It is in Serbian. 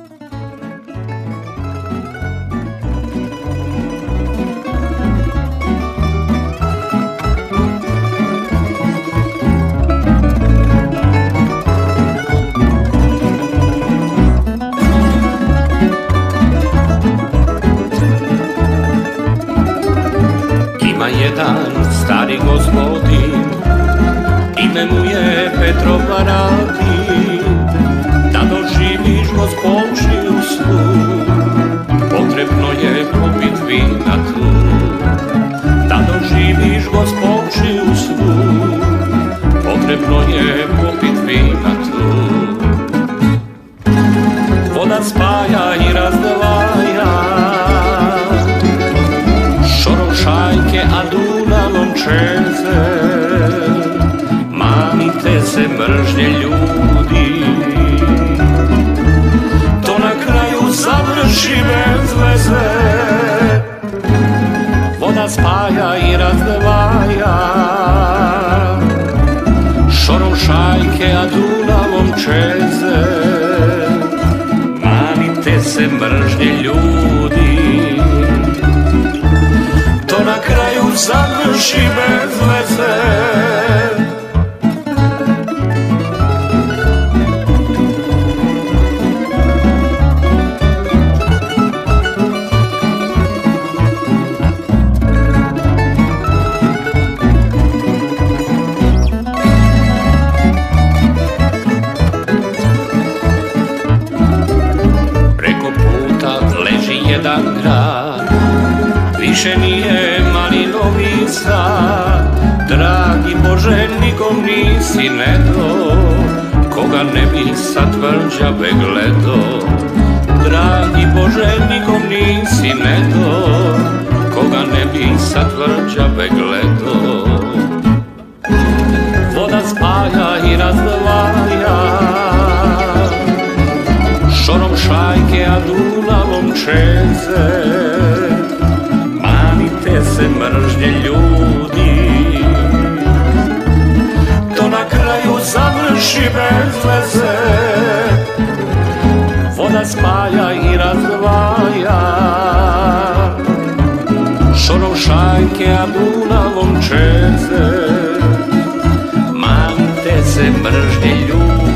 Ima jedan stari gospodin, ime mu je Petro Paradin. Da doživiš Gospodčiju snu, potrebno je popit vina tu. Da doživiš Gospodčiju snu, potrebno je popit vina tu. Voda spaja i razdvaja, šorom šajke, a Dunavom čeze. Manite se mržnje ljudi, to na kraju završi bez veze. Voda spaja i razdvaja, šorom šajke, a Dunavom čeze. Manite se mržnje ljudi, to na kraju završi bez veze. Preko puta leži jedan grad, više nije Malinovi Sad. Dragi Bože, nikom nisi nedo, koga ne bi sa tvrđave gledo. Dragi Bože, nikom nisi nedo, koga ne bi sa tvrđave gledo. Voda spaja i razdvaja, šorom šajke, a Dunavom čeze. Manite se mržnje ljudi, to na kraju završi bez veze. Voda spaja i razdvaja, šorom šajke, a Dunavom čeze. Manite se mržnje ljudi,